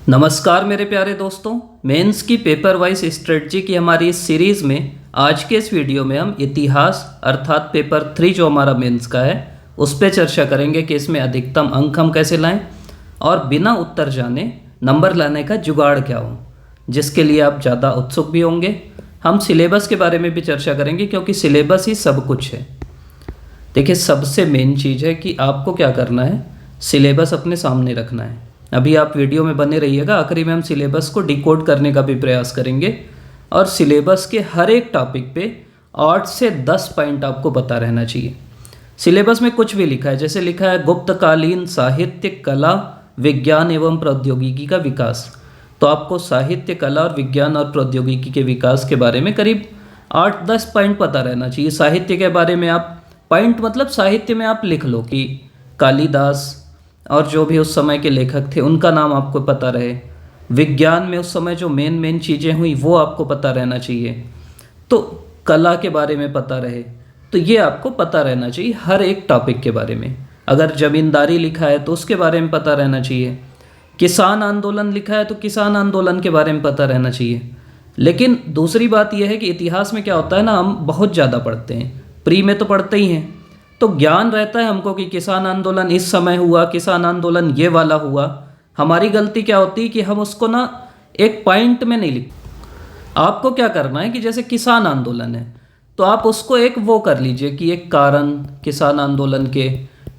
नमस्कार मेरे प्यारे दोस्तों। मेंस की पेपर वाइज स्ट्रेटजी की हमारी इस सीरीज़ में आज के इस वीडियो में हम इतिहास अर्थात पेपर 3 जो हमारा मेंस का है उस पर चर्चा करेंगे कि इसमें अधिकतम अंक हम कैसे लाएं और बिना उत्तर जाने नंबर लाने का जुगाड़ क्या हो, जिसके लिए आप ज़्यादा उत्सुक भी होंगे। हम सिलेबस के बारे में भी चर्चा करेंगे क्योंकि सिलेबस ही सब कुछ है। देखिए, सबसे मेन चीज़ है कि आपको क्या करना है, सिलेबस अपने सामने रखना है। अभी आप वीडियो में बने रहिएगा, आखिरी में हम सिलेबस को डिकोड करने का भी प्रयास करेंगे और सिलेबस के हर एक टॉपिक पे 8 से 10 पॉइंट आपको पता रहना चाहिए। सिलेबस में कुछ भी लिखा है, जैसे लिखा है गुप्तकालीन साहित्य, कला, विज्ञान एवं प्रौद्योगिकी का विकास, तो आपको साहित्य, कला और विज्ञान और प्रौद्योगिकी के विकास के बारे में करीब 8-10 पॉइंट पता रहना चाहिए। साहित्य के बारे में आप पॉइंट मतलब साहित्य में आप लिख लो कि कालिदास और जो भी उस समय के लेखक थे उनका नाम आपको पता रहे। विज्ञान में उस समय जो मेन चीज़ें हुई वो आपको पता रहना चाहिए। तो कला के बारे में पता रहे, तो ये आपको पता रहना चाहिए हर एक टॉपिक के बारे में। अगर जमींदारी लिखा है तो उसके बारे में पता रहना चाहिए। किसान आंदोलन लिखा है तो किसान आंदोलन के बारे में पता रहना चाहिए। लेकिन दूसरी बात यह है कि इतिहास में क्या होता है ना, हम बहुत ज़्यादा पढ़ते हैं, प्री में तो पढ़ते ही हैं, तो ज्ञान रहता है हमको कि किसान आंदोलन इस समय हुआ, किसान आंदोलन ये वाला हुआ। हमारी गलती क्या होती है कि हम उसको ना एक पॉइंट में नहीं लिख। आपको क्या करना है कि जैसे किसान आंदोलन है तो आप उसको एक वो कर लीजिए कि एक कारण किसान आंदोलन के,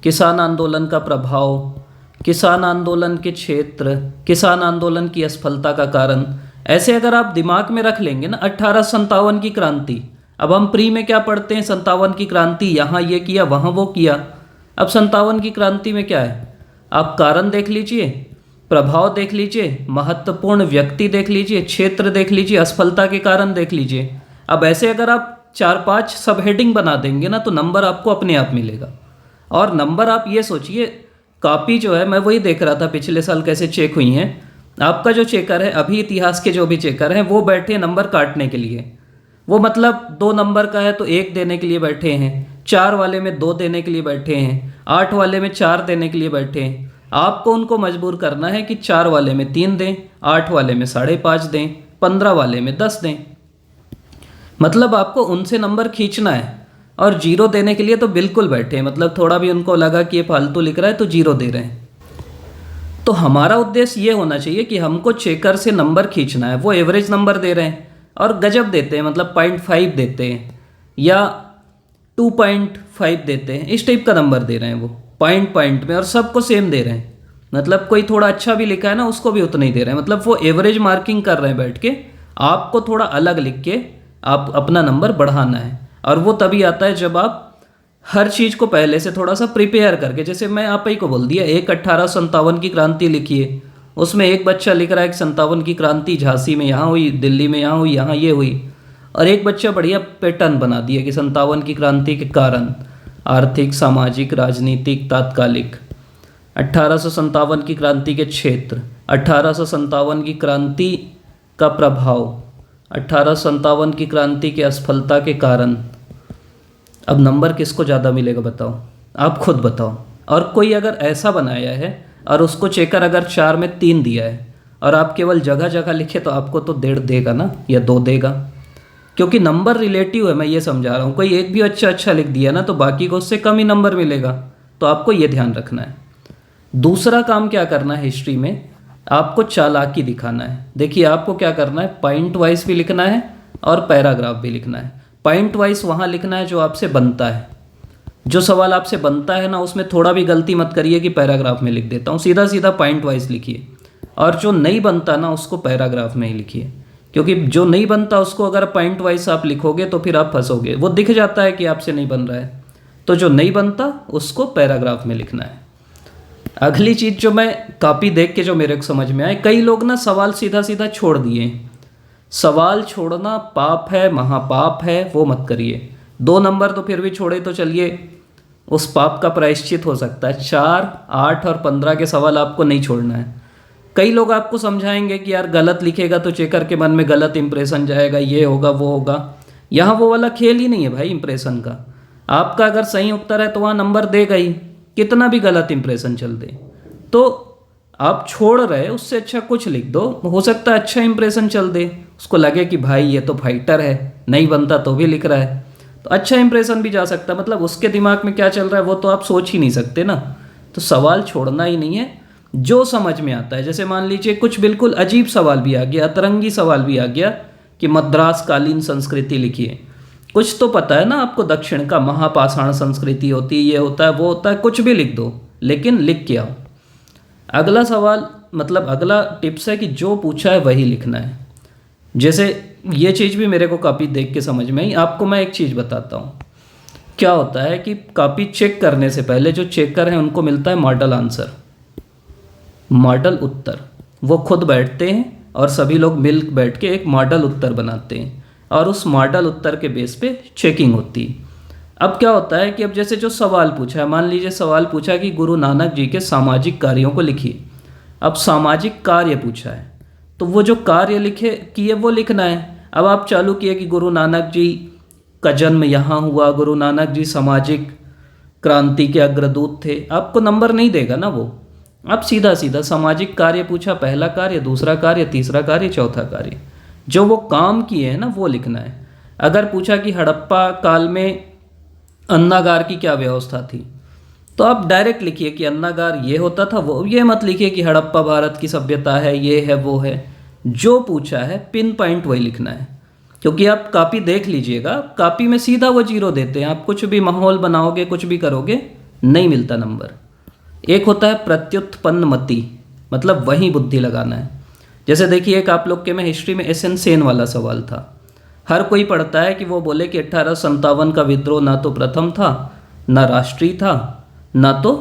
किसान आंदोलन का प्रभाव, किसान आंदोलन के क्षेत्र, किसान आंदोलन की असफलता का कारण। ऐसे अगर आप दिमाग में रख लेंगे ना, 1857 की क्रांति, अब हम प्री में क्या पढ़ते हैं, 57 की क्रांति, यहाँ ये किया वहाँ वो किया। अब 57 की क्रांति में क्या है, आप कारण देख लीजिए, प्रभाव देख लीजिए, महत्वपूर्ण व्यक्ति देख लीजिए, क्षेत्र देख लीजिए, असफलता के कारण देख लीजिए। अब ऐसे अगर आप 4-5 सब हेडिंग बना देंगे ना तो नंबर आपको अपने आप मिलेगा। और नंबर आप ये सोचिए, कॉपी जो है, मैं वही देख रहा था पिछले साल कैसे चेक हुई हैं। आपका जो चेकर है, अभी इतिहास के जो भी चेकर हैं वो बैठे नंबर काटने के लिए। वो मतलब 2 नंबर का है तो 1 देने के लिए बैठे हैं, 4 वाले में 2 देने के लिए बैठे हैं, 8 वाले में 4 देने के लिए बैठे हैं। आपको उनको मजबूर करना है कि 4 वाले में 3 दें, 8 वाले में 5.5 दें, 15 वाले में 10 दें। मतलब आपको उनसे नंबर खींचना है। और 0 देने के लिए तो बिल्कुल बैठे हैं, मतलब थोड़ा भी उनको लगा कि ये फालतू लिख रहा है तो 0 दे रहे हैं। तो हमारा उद्देश्य ये होना चाहिए कि हमको चेकर से नंबर खींचना है। वो एवरेज नंबर दे रहे हैं और गजब देते हैं, मतलब 0.5 देते हैं या 2.5 देते हैं, इस टाइप का नंबर दे रहे हैं वो पॉइंट में, और सबको सेम दे रहे हैं। मतलब कोई थोड़ा अच्छा भी लिखा है ना उसको भी उतना ही दे रहे हैं। मतलब वो एवरेज मार्किंग कर रहे हैं बैठ के। आपको थोड़ा अलग लिख के आप अपना नंबर बढ़ाना है, और वो तभी आता है जब आप हर चीज़ को पहले से थोड़ा सा प्रिपेयर करके। जैसे मैं आप ही को बोल दिया, एक 1857 की क्रांति लिखिए, उसमें एक बच्चा लिख रहा है कि 57 की क्रांति झांसी में यहाँ हुई, दिल्ली में यहाँ हुई, यहाँ ये हुई, और एक बच्चा बढ़िया पैटर्न बना दिया कि 57 की क्रांति के कारण आर्थिक, सामाजिक, राजनीतिक, तात्कालिक, 1857 की क्रांति के क्षेत्र, 1857 की क्रांति का प्रभाव, 1857 की क्रांति के असफलता के कारण। अब नंबर किसको ज़्यादा मिलेगा बताओ, आप खुद बताओ। और कोई अगर ऐसा बनाया है और उसको चेकर अगर 4 में 3 दिया है और आप केवल जगह जगह लिखे तो आपको तो 1.5 देगा ना, या 2 देगा, क्योंकि नंबर रिलेटिव है। मैं ये समझा रहा हूँ, कोई एक भी अच्छा लिख दिया ना तो बाकी को उससे कम ही नंबर मिलेगा। तो आपको ये ध्यान रखना है। दूसरा काम क्या करना है, हिस्ट्री में आपको चालाकी दिखाना है। देखिए, आपको क्या करना है, पॉइंट वाइज भी लिखना है और पैराग्राफ भी लिखना है। पॉइंट वाइज वहाँ लिखना है जो आपसे बनता है, जो सवाल आपसे बनता है ना उसमें थोड़ा भी गलती मत करिए कि पैराग्राफ में लिख देता हूँ, सीधा सीधा पॉइंट वाइज लिखिए। और जो नहीं बनता ना उसको पैराग्राफ में ही लिखिए, क्योंकि जो नहीं बनता उसको अगर पॉइंट वाइज आप लिखोगे तो फिर आप फंसोगे। वो दिख जाता है कि आपसे नहीं बन रहा है, तो जो नहीं बनता उसको पैराग्राफ में लिखना है। अगली चीज़ जो मैं कॉपी देख के जो मेरे को समझ में आए, कई लोग ना सवाल सीधा सीधा छोड़ दिए। सवाल छोड़ना पाप है, महापाप है, वो मत करिए। 2 नंबर तो फिर भी छोड़े तो चलिए, उस पाप का प्रायश्चित हो सकता है। 4, 8 और 15 के सवाल आपको नहीं छोड़ना है। कई लोग आपको समझाएंगे कि यार गलत लिखेगा तो चेकर के मन में गलत इंप्रेशन जाएगा, ये होगा वो होगा। यहाँ वो वाला खेल ही नहीं है भाई इंप्रेशन का। आपका अगर सही उत्तर है तो वहाँ नंबर देगा ही, कितना भी गलत इंप्रेशन चल दे। तो आप छोड़ रहे उससे अच्छा कुछ लिख दो, हो सकता है अच्छा इंप्रेशन चल दे, उसको लगे कि भाई ये तो फाइटर है, नहीं बनता तो भी लिख रहा है, तो अच्छा इंप्रेशन भी जा सकता है। मतलब उसके दिमाग में क्या चल रहा है वो तो आप सोच ही नहीं सकते ना। तो सवाल छोड़ना ही नहीं है, जो समझ में आता है। जैसे मान लीजिए कुछ बिल्कुल अजीब सवाल भी आ गया, अतरंगी सवाल भी आ गया कि मद्रास कालीन संस्कृति लिखिए। कुछ तो पता है ना आपको, दक्षिण का महापाषाण संस्कृति होती है, ये होता है वो होता है, कुछ भी लिख दो लेकिन लिख के आओ। अगला सवाल मतलब अगला टिप्स है कि जो पूछा है वही लिखना है। जैसे ये चीज़ भी मेरे को कापी देख के समझ में आई। आपको मैं एक चीज़ बताता हूँ। क्या होता है कि कापी चेक करने से पहले जो चेकर हैं उनको मिलता है मॉडल आंसर, मॉडल उत्तर। वो खुद बैठते हैं और सभी लोग मिल बैठ के एक मॉडल उत्तर बनाते हैं और उस मॉडल उत्तर के बेस पे चेकिंग होती है। अब क्या होता है कि अब जैसे जो सवाल पूछा है, मान लीजिए सवाल पूछा कि गुरु नानक जी के सामाजिक कार्यों को लिखिए। अब सामाजिक कार्य पूछा है तो वो जो कार्य लिखे किए वो लिखना है। अब आप चालू किए कि गुरु नानक जी का जन्म यहाँ हुआ, गुरु नानक जी सामाजिक क्रांति के अग्रदूत थे, आपको नंबर नहीं देगा ना वो। अब सीधा सीधा सामाजिक कार्य पूछा, पहला कार्य, दूसरा कार्य, तीसरा कार्य, चौथा कार्य, जो वो काम किए हैं ना वो लिखना है। अगर पूछा कि हड़प्पा काल में अन्नागार की क्या व्यवस्था थी, तो आप डायरेक्ट लिखिए कि अन्नागार ये होता था, वो ये मत लिखिए कि हड़प्पा भारत की सभ्यता है, ये है वो है। जो पूछा है पिन पॉइंट वही लिखना है। क्योंकि आप कापी देख लीजिएगा, कापी में सीधा वो जीरो देते हैं, आप कुछ भी माहौल बनाओगे कुछ भी करोगे नहीं मिलता नंबर। एक होता है प्रत्युत्पन्न मति, मतलब वही बुद्धि लगाना है। जैसे देखिए एक आप लोग के में हिस्ट्री में एस एन सेन वाला सवाल था। हर कोई पढ़ता है कि वो बोले कि 1857 का विद्रोह ना तो प्रथम था, ना राष्ट्रीय था, ना तो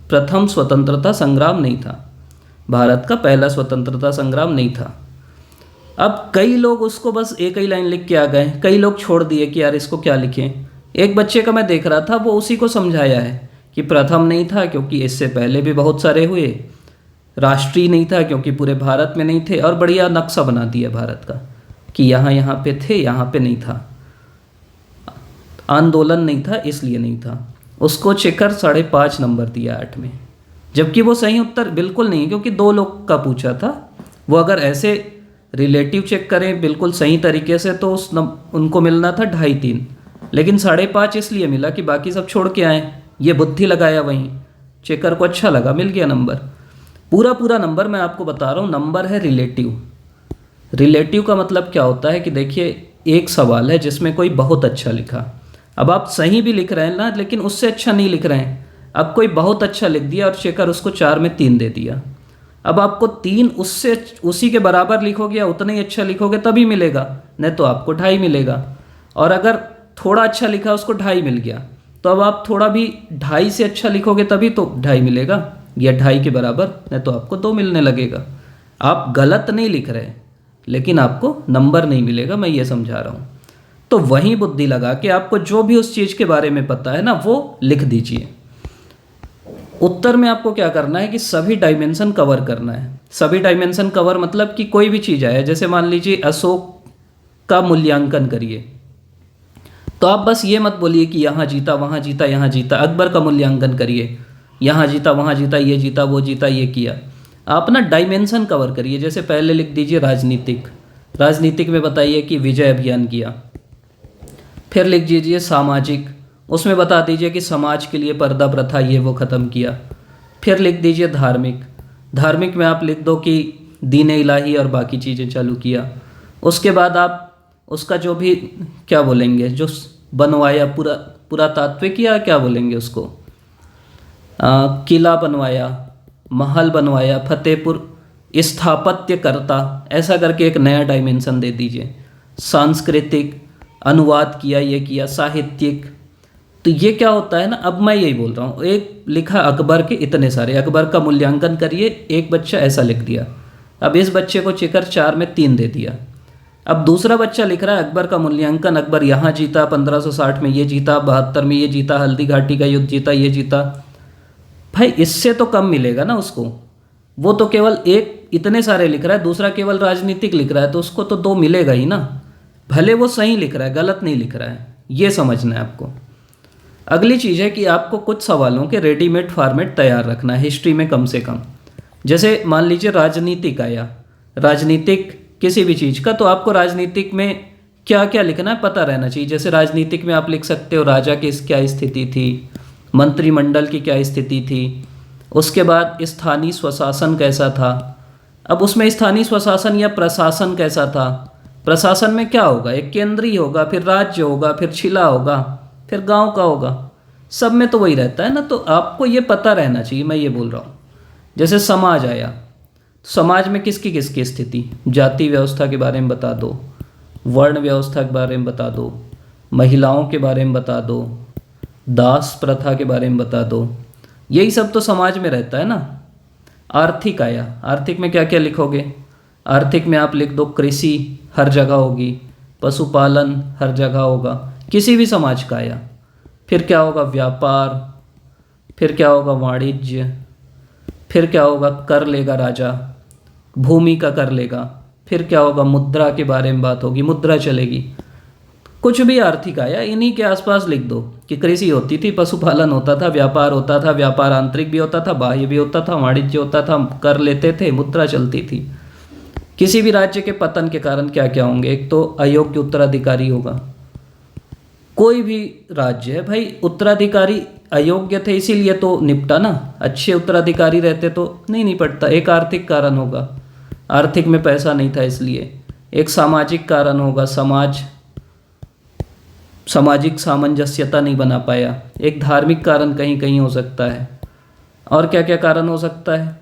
प्रथम स्वतंत्रता संग्राम नहीं था, भारत का पहला स्वतंत्रता संग्राम नहीं था। अब कई लोग उसको बस एक ही लाइन लिख के आ गए, कई लोग छोड़ दिए कि यार इसको क्या लिखें। एक बच्चे का मैं देख रहा था, वो उसी को समझाया है कि प्रथम नहीं था क्योंकि इससे पहले भी बहुत सारे हुए, राष्ट्रीय नहीं था क्योंकि पूरे भारत में नहीं थे, और बढ़िया नक्शा बना दिया भारत का कि यहाँ यहाँ पे थे, यहाँ पे नहीं था, आंदोलन नहीं था इसलिए नहीं था। उसको चेकर 5.5 नंबर दिया 8 में, जबकि वो सही उत्तर बिल्कुल नहीं है क्योंकि 2 लोग का पूछा था। वो अगर ऐसे रिलेटिव चेक करें बिल्कुल सही तरीके से तो उनको मिलना था 2.5-3, लेकिन 5.5 इसलिए मिला कि बाकी सब छोड़ के आए। ये बुद्धि लगाया वहीं, चेकर को अच्छा लगा, मिल गया नंबर। पूरा पूरा नंबर मैं आपको बता रहा हूँ, नंबर है रिलेटिव। रिलेटिव का मतलब क्या होता है कि देखिए एक सवाल है जिसमें कोई बहुत अच्छा लिखा, अब आप सही भी लिख रहे हैं ना लेकिन उससे अच्छा नहीं लिख रहे हैं। अब कोई बहुत अच्छा लिख दिया और चेकर उसको 4 में 3 दे दिया। अब आपको 3 उससे उसी के बराबर लिखोगे या उतना ही अच्छा लिखोगे तभी मिलेगा, नहीं तो आपको 2.5 मिलेगा। और अगर थोड़ा अच्छा लिखा उसको 2.5 मिल गया, तो अब आप थोड़ा भी 2.5 से अच्छा लिखोगे तभी तो 2.5 मिलेगा, या 2.5 के बराबर, नहीं तो आपको 2 मिलने लगेगा। आप गलत नहीं लिख रहे लेकिन आपको नंबर नहीं मिलेगा, मैं ये समझा रहा हूँ। तो वही बुद्धि लगा के आपको जो भी उस चीज़ के बारे में पता है ना वो लिख दीजिए। उत्तर में आपको क्या करना है कि सभी डायमेंशन कवर करना है। सभी डायमेंशन कवर मतलब कि कोई भी चीज़ आए, जैसे मान लीजिए अशोक का मूल्यांकन करिए, तो आप बस ये मत बोलिए कि यहाँ जीता वहाँ जीता यहाँ जीता। अकबर का मूल्यांकन करिए, यहाँ जीता वहाँ जीता, ये जीता वो जीता ये किया। आप ना डायमेंशन कवर करिए। जैसे पहले लिख दीजिए राजनीतिक, राजनीतिक में बताइए कि विजय अभियान किया। फिर लिख दीजिए सामाजिक, उसमें बता दीजिए कि समाज के लिए पर्दा प्रथा ये वो ख़त्म किया। फिर लिख दीजिए धार्मिक, धार्मिक में आप लिख दो कि दीन इलाही और बाकी चीज़ें चालू किया। उसके बाद आप उसका जो भी क्या बोलेंगे, जो बनवाया पुरातात्विक या क्या बोलेंगे उसको, किला बनवाया, महल बनवाया, फतेहपुर स्थापत्यकर्ता, ऐसा करके एक नया डायमेंशन दे दीजिए। सांस्कृतिक, अनुवाद किया, ये किया, साहित्यिक। तो ये क्या होता है ना, अब मैं यही बोल रहा हूँ, एक लिखा अकबर के इतने सारे, अकबर का मूल्यांकन करिए, एक बच्चा ऐसा लिख दिया। अब इस बच्चे को चेकर 4 में 3 दे दिया। अब दूसरा बच्चा लिख रहा है अकबर का मूल्यांकन, अकबर यहाँ जीता, 1560 में ये जीता, 72 में ये जीता, हल्दी घाटी का युद्ध जीता, ये जीता। भाई इससे तो कम मिलेगा ना उसको, वो तो केवल एक इतने सारे लिख रहा है, दूसरा केवल राजनीतिक लिख रहा है, तो उसको तो 2 मिलेगा ही ना। भले वो सही लिख रहा है, गलत नहीं लिख रहा है, ये समझना है आपको। अगली चीज़ है कि आपको कुछ सवालों के रेडीमेड फॉर्मेट तैयार रखना है हिस्ट्री में कम से कम। जैसे मान लीजिए राजनीतिक आया, राजनीतिक किसी भी चीज़ का, तो आपको राजनीतिक में क्या क्या लिखना है पता रहना चाहिए। जैसे राजनीतिक में आप लिख सकते हो राजा की क्या स्थिति थी, मंत्रिमंडल की क्या स्थिति थी, उसके बाद स्थानीय स्वशासन कैसा था। अब उसमें स्थानीय स्वशासन या प्रशासन कैसा था, प्रशासन में क्या होगा, एक केंद्रीय होगा, फिर राज्य होगा, फिर जिला होगा, फिर गांव का होगा, सब में तो वही रहता है ना। तो आपको ये पता रहना चाहिए, मैं ये बोल रहा हूँ। जैसे समाज आया, तो समाज में किसकी किसकी स्थिति, जाति व्यवस्था के बारे में बता दो, वर्ण व्यवस्था के बारे में बता दो, महिलाओं के बारे में बता दो, दास प्रथा के बारे में बता दो, यही सब तो समाज में रहता है ना। आर्थिक आया, आर्थिक में क्या क्या लिखोगे, आर्थिक में आप लिख दो कृषि हर जगह होगी, पशुपालन हर जगह होगा, किसी भी समाज का आया। फिर क्या होगा, व्यापार, फिर क्या होगा, वाणिज्य, फिर क्या होगा, कर लेगा राजा, भूमि का कर लेगा, फिर क्या होगा, मुद्रा के बारे में बात होगी, मुद्रा चलेगी। कुछ भी आर्थिक आया, इन्हीं के आसपास लिख दो कि कृषि होती थी, पशुपालन होता था, व्यापार होता था, व्यापार आंतरिक भी होता था, बाह्य भी होता था, वाणिज्य होता था, कर लेते थे, मुद्रा चलती थी। किसी भी राज्य के पतन के कारण क्या क्या होंगे, एक तो अयोग्य उत्तराधिकारी होगा। कोई भी राज्य है भाई, उत्तराधिकारी अयोग्य थे इसीलिए तो निपटा ना, अच्छे उत्तराधिकारी रहते तो नहीं निपटता। एक आर्थिक कारण होगा, आर्थिक में पैसा नहीं था इसलिए। एक सामाजिक कारण होगा, सामाजिक सामंजस्यता नहीं बना पाया। एक धार्मिक कारण कहीं कहीं हो सकता है। और क्या क्या कारण हो सकता है,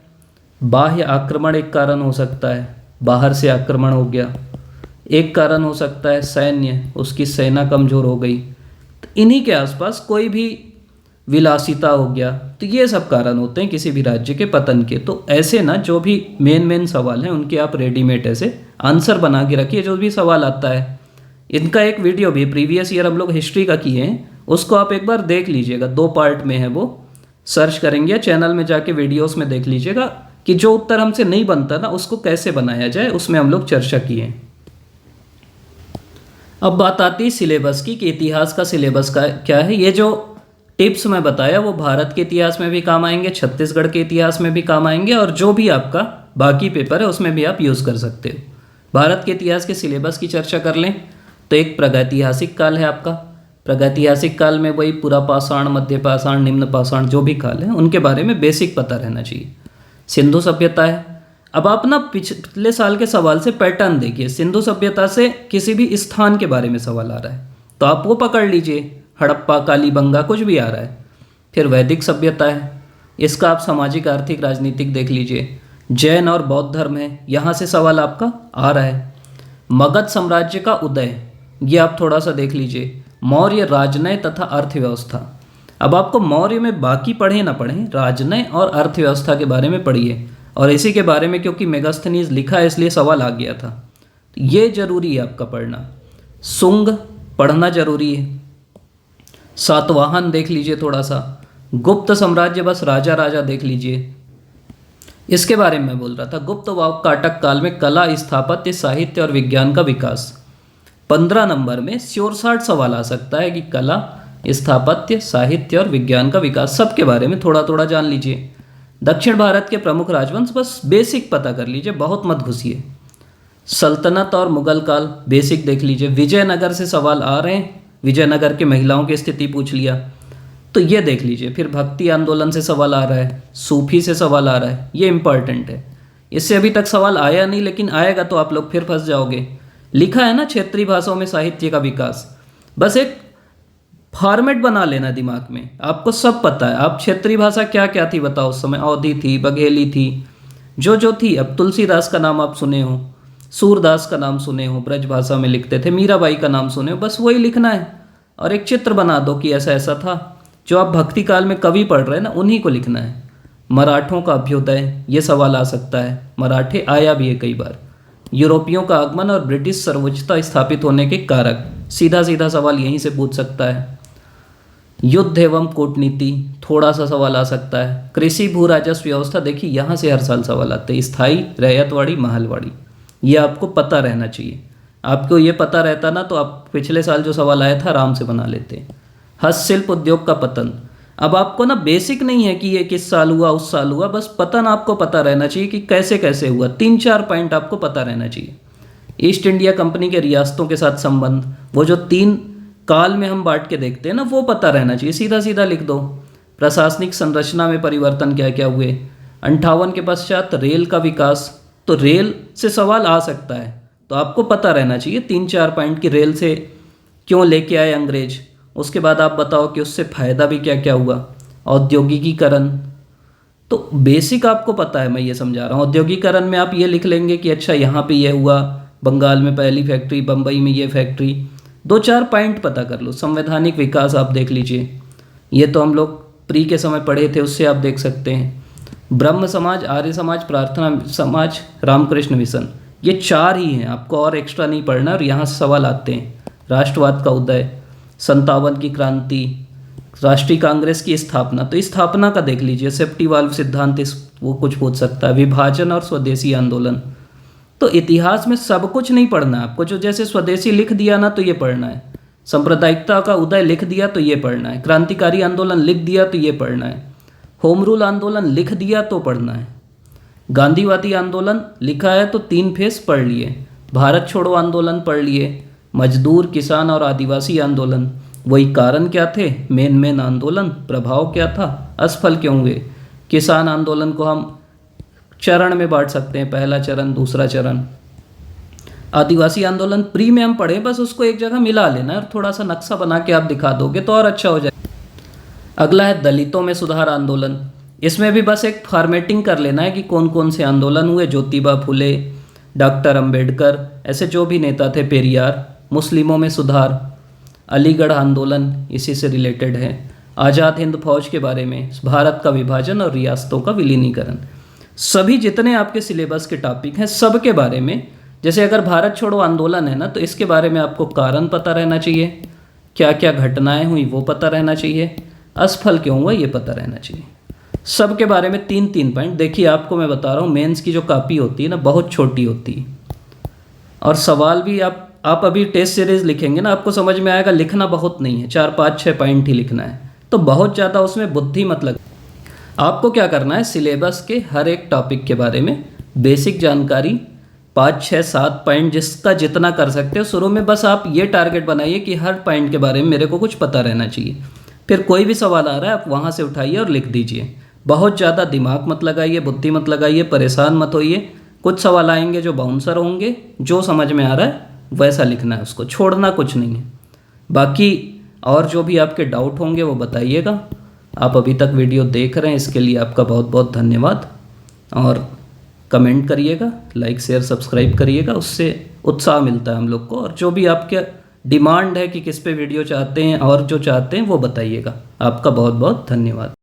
बाह्य आक्रमण एक कारण हो सकता है, बाहर से आक्रमण हो गया। एक कारण हो सकता है सैन्य, उसकी सेना कमज़ोर हो गई। तो इन्हीं के आसपास कोई भी विलासिता हो गया, तो ये सब कारण होते हैं किसी भी राज्य के पतन के। तो ऐसे ना जो भी मेन सवाल हैं उनके आप रेडीमेड ऐसे आंसर बना के रखिए, जो भी सवाल आता है। इनका एक वीडियो भी प्रीवियस ईयर हम लोग हिस्ट्री का किए हैं, उसको आप एक बार देख लीजिएगा, 2 पार्ट में है वो। सर्च करेंगे चैनल में जाके वीडियोस में देख लीजिएगा कि जो उत्तर हमसे नहीं बनता ना उसको कैसे बनाया जाए, उसमें हम लोग चर्चा किए। अब बात आती है सिलेबस की कि इतिहास का सिलेबस का क्या है। ये जो टिप्स मैं बताया वो भारत के इतिहास में भी काम आएंगे, छत्तीसगढ़ के इतिहास में भी काम आएंगे, और जो भी आपका बाकी पेपर है उसमें भी आप यूज़ कर सकते हो। भारत के इतिहास के सिलेबस की चर्चा कर लें तो एक प्रागैतिहासिक काल है आपका। प्रागैतिहासिक काल में वही पूरा पाषाण, मध्य पाषाण, निम्न पाषाण, जो भी काल है उनके बारे में बेसिक पता रहना चाहिए। सिंधु सभ्यता है। अब आप ना पिछले साल के सवाल से पैटर्न देखिए, सिंधु सभ्यता से किसी भी स्थान के बारे में सवाल आ रहा है तो आप वो पकड़ लीजिए, हड़प्पा, कालीबंगा, कुछ भी आ रहा है। फिर वैदिक सभ्यता है, इसका आप सामाजिक, आर्थिक, राजनीतिक देख लीजिए। जैन और बौद्ध धर्म है, यहाँ से सवाल आपका आ रहा है। मगध साम्राज्य का उदय, ये आप थोड़ा सा देख लीजिए। मौर्य राजनय तथा अर्थव्यवस्था। अब आपको मौर्य में बाकी पढ़े ना पढ़े, राजनय और अर्थव्यवस्था के बारे में पढ़िए, और इसी के बारे में क्योंकि मेगास्थनीज लिखा है इसलिए सवाल आ गया था, ये जरूरी है आपका पढ़ना। शुंग पढ़ना जरूरी है। सातवाहन देख लीजिए थोड़ा सा। गुप्त साम्राज्य, बस राजा राजा देख लीजिए, इसके बारे में मैं बोल रहा था। गुप्त व काटक काल में कला, स्थापत्य, साहित्य और विज्ञान का विकास। 15 नंबर में श्योर शॉर्ट सवाल आ सकता है कि कला, स्थापत्य, साहित्य और विज्ञान का विकास, सबके बारे में थोड़ा थोड़ा जान लीजिए। दक्षिण भारत के प्रमुख राजवंश, बस बेसिक पता कर लीजिए, बहुत मत घुसिए। सल्तनत और मुगल काल बेसिक देख लीजिए। विजयनगर से सवाल आ रहे हैं, विजयनगर के महिलाओं की स्थिति पूछ लिया तो ये देख लीजिए। फिर भक्ति आंदोलन से सवाल आ रहा है, सूफी से सवाल आ रहा है, ये इंपॉर्टेंट है। इससे अभी तक सवाल आया नहीं, लेकिन आएगा तो आप लोग फिर फंस जाओगे। लिखा है ना क्षेत्रीय भाषाओं में साहित्य का विकास, बस एक फॉर्मेट बना लेना दिमाग में, आपको सब पता है। आप क्षेत्रीय भाषा क्या क्या थी बताओ उस समय, अवधी थी, बघेली थी, जो थी। अब तुलसीदास का नाम आप सुने हो, सूरदास का नाम सुने हो, ब्रज भाषा में लिखते थे, मीराबाई का नाम सुने हो, बस वही लिखना है। और एक चित्र बना दो कि ऐसा ऐसा था। जो आप भक्ति काल में कवि पढ़ रहे हैं ना, उन्हीं को लिखना है। मराठों का अभ्युदय, ये सवाल आ सकता है, मराठे आया भी है कई बार। यूरोपियों का आगमन और ब्रिटिश सर्वोच्चता स्थापित होने के कारक, सीधा सीधा सवाल यहीं से पूछ सकता है। युद्ध एवं कूटनीति, थोड़ा सा सवाल आ सकता है। कृषि, भू राजस्व व्यवस्था, देखिए यहाँ से हर साल सवाल आते हैं। स्थायी, रैयतवाड़ी, महलवाड़ी, ये आपको पता रहना चाहिए। आपको ये पता रहता ना तो आप पिछले साल जो सवाल आया था आराम से बना लेते। हस्तशिल्प उद्योग का पतन, अब आपको ना बेसिक नहीं है कि ये किस साल हुआ उस साल हुआ, बस पतन आपको पता रहना चाहिए कि कैसे कैसे हुआ। 3-4 पॉइंट आपको पता रहना चाहिए। ईस्ट इंडिया कंपनी के रियासतों के साथ संबंध, वो जो 3 काल में हम बांट के देखते हैं ना, वो पता रहना चाहिए, सीधा सीधा लिख दो। प्रशासनिक संरचना में परिवर्तन क्या क्या हुए, 58 के पश्चात रेल का विकास, तो रेल से सवाल आ सकता है, तो आपको पता रहना चाहिए 3-4 पॉइंट की रेल से क्यों लेके आए अंग्रेज। उसके बाद आप बताओ कि उससे फ़ायदा भी क्या क्या हुआ। औद्योगिकीकरण, तो बेसिक आपको पता है, मैं ये समझा रहा हूँ। औद्योगिकीकरण में आप ये लिख लेंगे कि अच्छा यहाँ पे ये हुआ, बंगाल में पहली फैक्ट्री, बम्बई में ये फैक्ट्री। 2-4 पॉइंट पता कर लो। संवैधानिक विकास आप देख लीजिए, ये तो हम लोग प्री के समय पढ़े थे, उससे आप देख सकते हैं। ब्रह्म समाज, आर्य समाज, प्रार्थना समाज, रामकृष्ण मिशन, ये 4 ही हैं, आपको और एक्स्ट्रा नहीं पढ़ना। और यहाँ से सवाल आते हैं। राष्ट्रवाद का उदय, 57 की क्रांति, राष्ट्रीय कांग्रेस की स्थापना, तो इस स्थापना का देख लीजिए। सेफ्टी वाल्व सिद्धांत, इस वो कुछ पूछ सकता है। विभाजन और स्वदेशी आंदोलन, तो इतिहास में सब कुछ नहीं पढ़ना है आपको। जो जैसे स्वदेशी लिख दिया ना तो ये पढ़ना है, सांप्रदायिकता का उदय लिख दिया तो ये पढ़ना है, क्रांतिकारी आंदोलन लिख दिया तो ये पढ़ना है, होम रूल आंदोलन लिख दिया तो पढ़ना है, गांधीवादी आंदोलन लिखा है तो 3 फेस पढ़ लिए, भारत छोड़ो आंदोलन पढ़ लिए, मजदूर, किसान और आदिवासी आंदोलन, वही कारण क्या थे, मेन आंदोलन, प्रभाव क्या था, असफल क्यों हुए। किसान आंदोलन को हम चरण में बांट सकते हैं, पहला चरण, दूसरा चरण। आदिवासी आंदोलन प्री में हम पढ़े, बस उसको एक जगह मिला लेना और थोड़ा सा नक्शा बना के आप दिखा दोगे तो और अच्छा हो जाए। अगला है दलितों में सुधार आंदोलन। इसमें भी बस एक फॉर्मेटिंग कर लेना है कि कौन कौन से आंदोलन हुए। ज्योतिबा फुले, डॉक्टर अंबेडकर, ऐसे जो भी नेता थे, पेरियार। मुस्लिमों में सुधार, अलीगढ़ आंदोलन इसी से रिलेटेड है। आज़ाद हिंद फौज के बारे में, भारत का विभाजन और रियासतों का विलीनीकरण। सभी जितने आपके सिलेबस के टॉपिक हैं सब के बारे में, जैसे अगर भारत छोड़ो आंदोलन है ना, तो इसके बारे में आपको कारण पता रहना चाहिए, क्या क्या घटनाएं हुई वो पता रहना चाहिए, असफल क्यों हुआ ये पता रहना चाहिए। सब के बारे में 3-3 पॉइंट। देखिए आपको मैं बता रहा हूँ, मेंस की जो कॉपी होती है ना बहुत छोटी होती है, और सवाल भी आप अभी टेस्ट सीरीज लिखेंगे ना, आपको समझ में आएगा लिखना बहुत नहीं है, 4-5-6 पॉइंट ही लिखना है, तो बहुत ज़्यादा उसमें बुद्धि मत लग। आपको क्या करना है, सिलेबस के हर एक टॉपिक के बारे में बेसिक जानकारी 5-6-7 पॉइंट जिसका जितना कर सकते हो शुरू में, बस आप ये टारगेट बनाइए कि हर पॉइंट के बारे में मेरे को कुछ पता रहना चाहिए। फिर कोई भी सवाल आ रहा है आप वहाँ से उठाइए और लिख दीजिए। बहुत ज़्यादा दिमाग मत लगाइए, बुद्धि मत लगाइए, परेशान मत होइए। कुछ सवाल आएंगे जो बाउंसर होंगे, जो समझ में आ रहा है वैसा लिखना है, उसको छोड़ना कुछ नहीं है। बाकी और जो भी आपके डाउट होंगे वो बताइएगा। आप अभी तक वीडियो देख रहे हैं इसके लिए आपका बहुत बहुत धन्यवाद, और कमेंट करिएगा, लाइक शेयर सब्सक्राइब करिएगा, उससे उत्साह मिलता है हम लोग को। और जो भी आपके डिमांड है कि किस पे वीडियो चाहते हैं और जो चाहते हैं वो बताइएगा। आपका बहुत बहुत धन्यवाद।